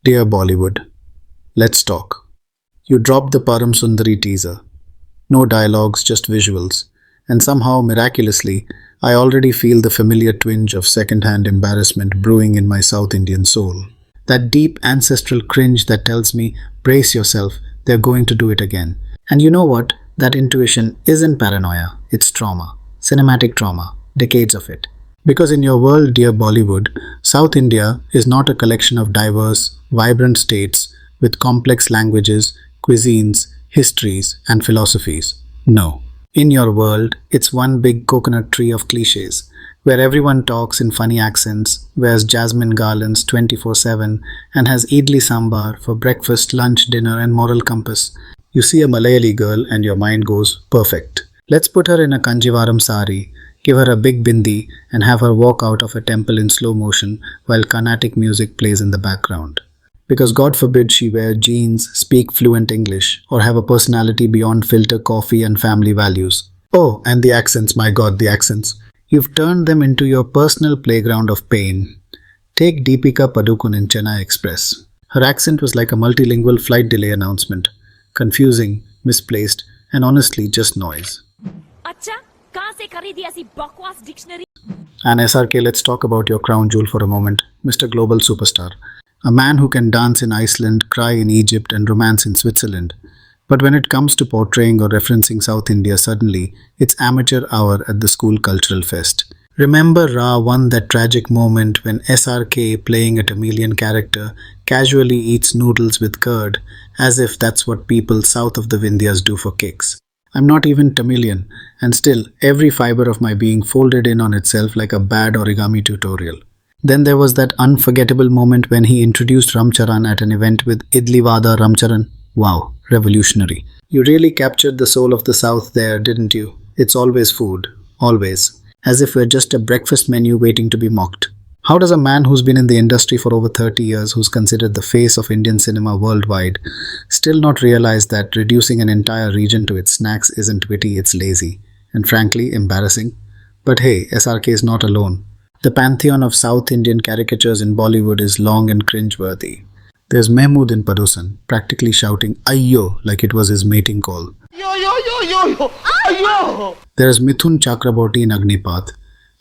Dear Bollywood, let's talk. You dropped the Param Sundari teaser. No dialogues, just visuals. And somehow, miraculously, I already feel the familiar twinge of second-hand embarrassment brewing in my South Indian soul. That deep ancestral cringe that tells me, brace yourself, they're going to do it again. And you know what? That intuition isn't paranoia, it's trauma. Cinematic trauma. Decades of it. Because in your world, dear Bollywood, South India is not a collection of diverse, vibrant states with complex languages, cuisines, histories, and philosophies. No. In your world, it's one big coconut tree of cliches, where everyone talks in funny accents, wears jasmine garlands 24/7, and has idli-sambar for breakfast, lunch, dinner, and moral compass. You see a Malayalee girl and your mind goes, perfect. Let's put her in a Kanjivaram sari, give her a big bindi, and have her walk out of a temple in slow motion while Carnatic music plays in the background. Because God forbid she wear jeans, speak fluent English, or have a personality beyond filter coffee and family values. Oh, and the accents, my God, the accents. You've turned them into your personal playground of pain. Take Deepika Padukone in Chennai Express. Her accent was like a multilingual flight delay announcement. Confusing, misplaced, and honestly just noise. अच्छा, कहाँ से खरीदी ऐसी बकवास dictionary? And SRK, let's talk about your crown jewel for a moment, Mr. Global Superstar. A man who can dance in Iceland, cry in Egypt, and romance in Switzerland. But when it comes to portraying or referencing South India, suddenly, it's amateur hour at the school cultural fest. Remember Ra.One, that tragic moment when SRK, playing a Tamilian character, casually eats noodles with curd, as if that's what people south of the Vindhyas do for kicks. I'm not even Tamilian, and still, every fiber of my being folded in on itself like a bad origami tutorial. Then there was that unforgettable moment when he introduced Ramcharan at an event with Idli Vada Ramcharan. Wow, revolutionary. You really captured the soul of the South there, didn't you? It's always food. Always. As if we're just a breakfast menu waiting to be mocked. How does a man who's been in the industry for over 30 years, who's considered the face of Indian cinema worldwide, still not realize that reducing an entire region to its snacks isn't witty, it's lazy, and frankly, embarrassing? But hey, SRK is not alone. The pantheon of South Indian caricatures in Bollywood is long and cringeworthy. There's Mehmood in Padosan, practically shouting Aiyyo like it was his mating call. Yo, Aiyyo! There's Mithun Chakraborty in Agnipath,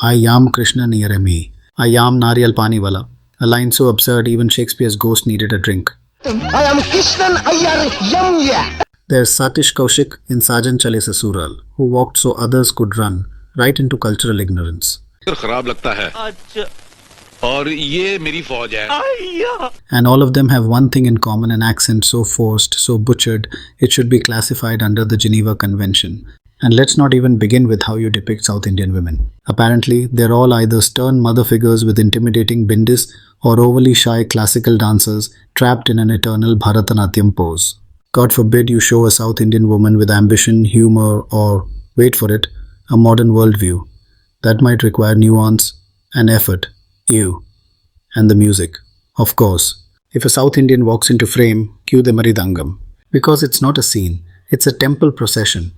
I am Krishna near me. I am Nariyal Paniwala, a line so absurd even Shakespeare's ghost needed a drink. I am Krishnan Ayyar Yamya. There's Satish Kaushik in Sajan Chale Sasural, who walked so others could run, right into cultural ignorance. खराब लगता है और ये मेरी फौज है. And all of them have one thing in common, an accent so forced, so butchered, it should be classified under the Geneva Convention. And let's not even begin with how you depict South Indian women. Apparently, they're all either stern mother figures with intimidating bindis or overly shy classical dancers trapped in an eternal Bharatanatyam pose. God forbid you show a South Indian woman with ambition, humor, or, wait for it, a modern worldview. That might require nuance and effort. Ew. And the music. Of course. If a South Indian walks into frame, cue the Maridangam. Because it's not a scene, it's a temple procession.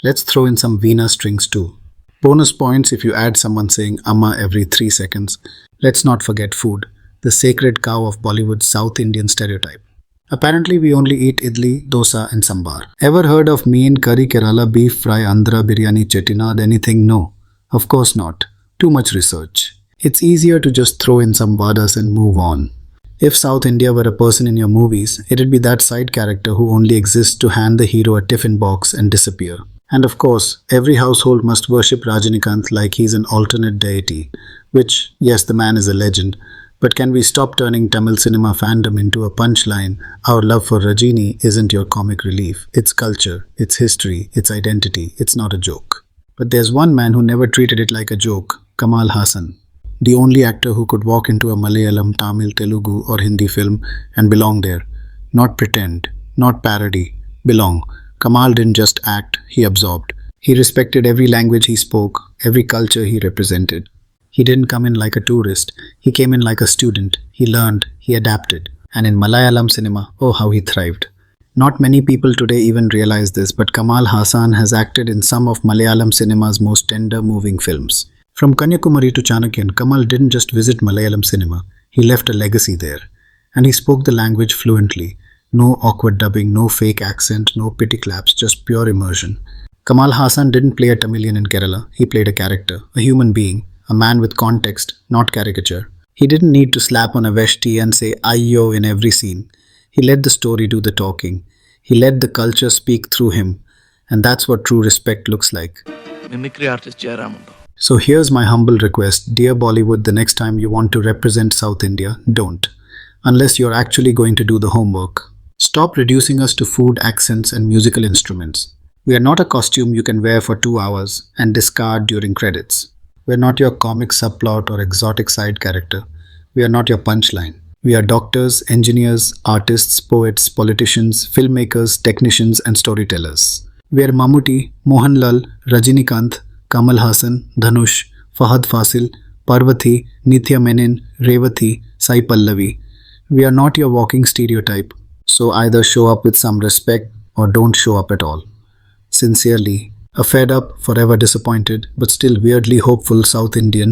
Let's throw in some Veena strings too. Bonus points if you add someone saying Amma every 3 seconds. Let's not forget food, the sacred cow of Bollywood's South Indian stereotype. Apparently we only eat idli, dosa and sambar. Ever heard of mean curry Kerala, beef fry, andhra, biryani, chettinad, anything? No. Of course not. Too much research. It's easier to just throw in some vadas and move on. If South India were a person in your movies, it'd be that side character who only exists to hand the hero a tiffin box and disappear. And of course, every household must worship Rajinikanth like he's an alternate deity, which, yes, the man is a legend, but can we stop turning Tamil cinema fandom into a punchline? Our love for Rajini isn't your comic relief. It's culture, it's history, it's identity, it's not a joke. But there's one man who never treated it like a joke, Kamal Haasan. The only actor who could walk into a Malayalam, Tamil, Telugu or Hindi film and belong there. Not pretend, not parody, belong. Kamal didn't just act, he absorbed. He respected every language he spoke, every culture he represented. He didn't come in like a tourist, he came in like a student. He learned, he adapted. And in Malayalam cinema, oh how he thrived. Not many people today even realize this, but Kamal Haasan has acted in some of Malayalam cinema's most tender, moving films. From Kanyakumari to Chanakyan, Kamal didn't just visit Malayalam cinema, he left a legacy there. And he spoke the language fluently. No awkward dubbing, no fake accent, no pity claps, just pure immersion. Kamal Haasan didn't play a Tamilian in Kerala. He played a character, a human being, a man with context, not caricature. He didn't need to slap on a veshti and say Aiyyo in every scene. He let the story do the talking. He let the culture speak through him. And that's what true respect looks like. Mimicry artist ചേരാമുണ്ടോ? So here's my humble request. Dear Bollywood, the next time you want to represent South India, don't. Unless you're actually going to do the homework. Stop reducing us to food, accents, and musical instruments. We are not a costume you can wear for 2 hours and discard during credits. We're not your comic subplot or exotic side character. We are not your punchline. We are doctors, engineers, artists, poets, politicians, filmmakers, technicians, and storytellers. We are Mammootty, Mohanlal, Rajinikanth, Kamal Haasan, Dhanush, Fahad Fasil, Parvati, Nithya Menon, Revathi, Sai Pallavi. We are not your walking stereotype. So either show up with some respect or don't show up at all. Sincerely, a fed up, forever disappointed, but still weirdly hopeful South Indian